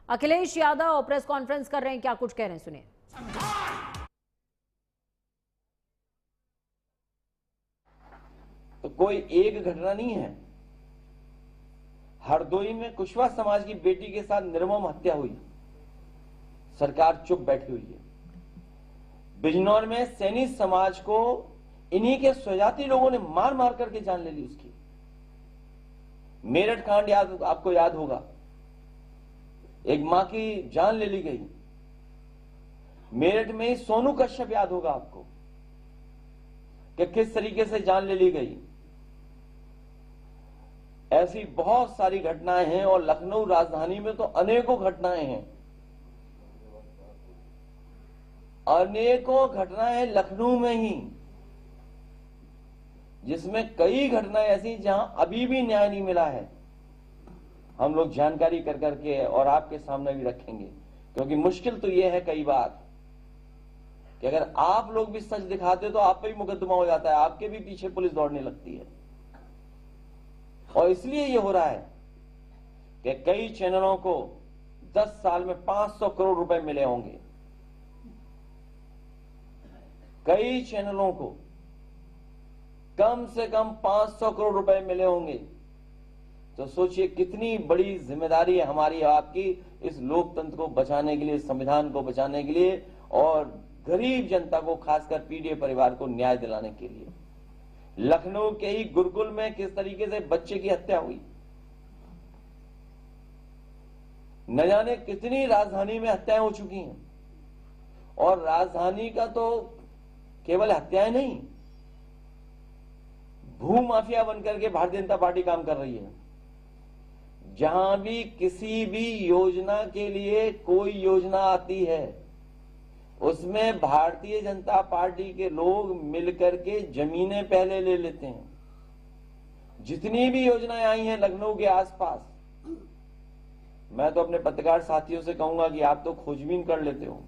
Akhilesh Yadav press conference कर रहे हैं, क्या कुछ कह रहे हैं सुनिए। तो कोई एक घटना नहीं है। हरदोई में कुशवाहा समाज की बेटी के साथ निर्मम हत्या हुई, सरकार चुप बैठी हुई है। बिजनौर में सैनी समाज को इन्हीं के स्वजाति लोगों ने मार मार करके जान ले ली उसकी। मेरठ कांड आपको याद होगा, एक मां की जान ले ली गई। मेरठ में ही सोनू कश्यप याद होगा आपको कि किस तरीके से जान ले ली गई। ऐसी बहुत सारी घटनाएं हैं और लखनऊ राजधानी में तो अनेकों घटनाएं हैं, अनेकों घटनाएं लखनऊ में ही, जिसमें कई घटनाएं ऐसी जहां अभी भी न्याय नहीं मिला है। हम लोग जानकारी कर करके और आपके सामने भी रखेंगे, क्योंकि मुश्किल तो यह है कई बार कि अगर आप लोग भी सच दिखाते तो आप पे भी मुकदमा हो जाता है, आपके भी पीछे पुलिस दौड़ने लगती है। और इसलिए यह हो रहा है कि कई चैनलों को 10 साल में 500 करोड़ रुपए मिले होंगे, कई चैनलों को कम से कम 500 करोड़ रुपए मिले होंगे। तो सोचिए कितनी बड़ी जिम्मेदारी है हमारी आपकी इस लोकतंत्र को बचाने के लिए, संविधान को बचाने के लिए और गरीब जनता को, खासकर पीड़ित परिवार को न्याय दिलाने के लिए। लखनऊ के ही गुरुकुल में किस तरीके से बच्चे की हत्या हुई, न जाने कितनी राजधानी में हत्याएं हो चुकी हैं। और राजधानी का तो केवल हत्याएं नहीं, भू माफिया बनकर के भारतीय जनता पार्टी काम कर रही है। जहां भी किसी भी योजना के लिए कोई योजना आती है, उसमें भारतीय जनता पार्टी के लोग मिलकर के जमीनें पहले ले लेते हैं। जितनी भी योजनाएं आई हैं लखनऊ के आसपास, मैं तो अपने पत्रकार साथियों से कहूंगा कि आप तो खोजबीन कर लेते हो,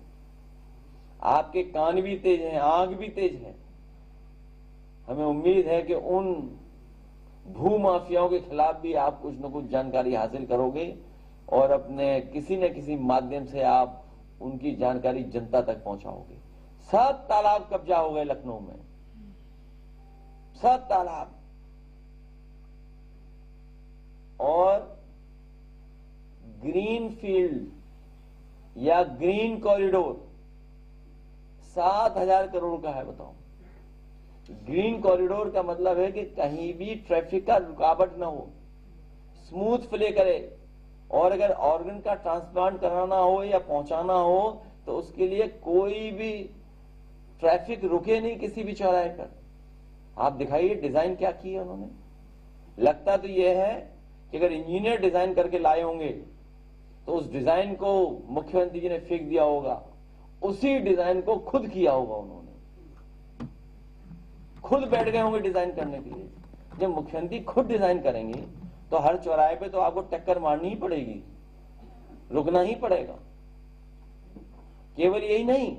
आपके कान भी तेज हैं, आंख भी तेज है। हमें उम्मीद है कि उन भू माफियाओं के खिलाफ भी आप कुछ न कुछ जानकारी हासिल करोगे और अपने किसी न किसी माध्यम से आप उनकी जानकारी जनता तक पहुंचाओगे। सब तालाब कब्जा हो गए लखनऊ में, सब तालाब। और ग्रीन फील्ड या ग्रीन कॉरिडोर 7,000 करोड़ का है, बताओ। ग्रीन कॉरिडोर का मतलब है कि कहीं भी ट्रैफिक का रुकावट ना हो, स्मूथ फ्ले करे। और अगर ऑर्गन का ट्रांसप्लांट कराना हो या पहुंचाना हो तो उसके लिए कोई भी ट्रैफिक रुके नहीं किसी भी चौराहे पर। आप दिखाइए डिजाइन क्या की है उन्होंने। लगता तो यह है कि अगर इंजीनियर डिजाइन करके लाए होंगे तो उस डिजाइन को मुख्यमंत्री जी ने फेंक दिया होगा, उसी डिजाइन को खुद किया होगा उन्होंने, खुद बैठ गए होंगे डिजाइन करने के लिए। जब मुख्यमंत्री खुद डिजाइन करेंगे तो हर चौराहे पे तो आपको टक्कर मारनी ही पड़ेगी, रुकना ही पड़ेगा। केवल यही नहीं,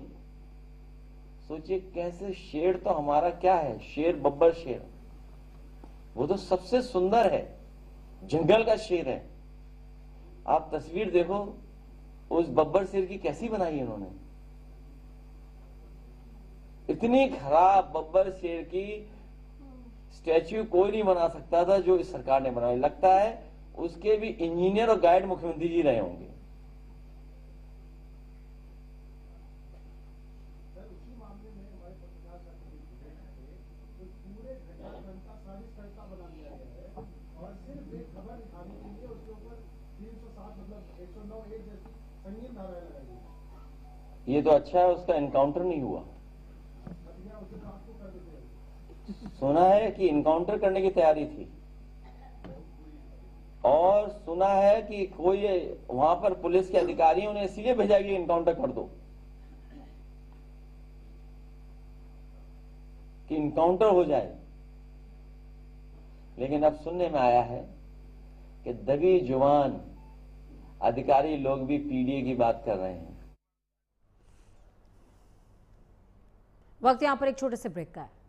सोचिए कैसे शेर तो हमारा क्या है, शेर, बब्बर शेर, वो तो सबसे सुंदर है, जंगल का शेर है। आप तस्वीर देखो उस बब्बर शेर की, कैसी बनाई है उन्होंने। इतनी खराब बब्बर शेर की स्टैच्यू कोई नहीं बना सकता था जो इस सरकार ने बनाया। लगता है उसके भी इंजीनियर और गाइड मुख्यमंत्री जी रहे होंगे। ये तो अच्छा है उसका एनकाउंटर नहीं हुआ। सुना है कि इनकाउंटर करने की तैयारी थी और सुना है कि कोई वहां पर पुलिस के अधिकारियों ने इसलिए भेजा कि इनकाउंटर कर दो, कि इनकाउंटर हो जाए। लेकिन अब सुनने में आया है कि दबी जुबान अधिकारी लोग भी पीडीए की बात कर रहे हैं। वक्त यहां पर एक छोटे से ब्रेक का है।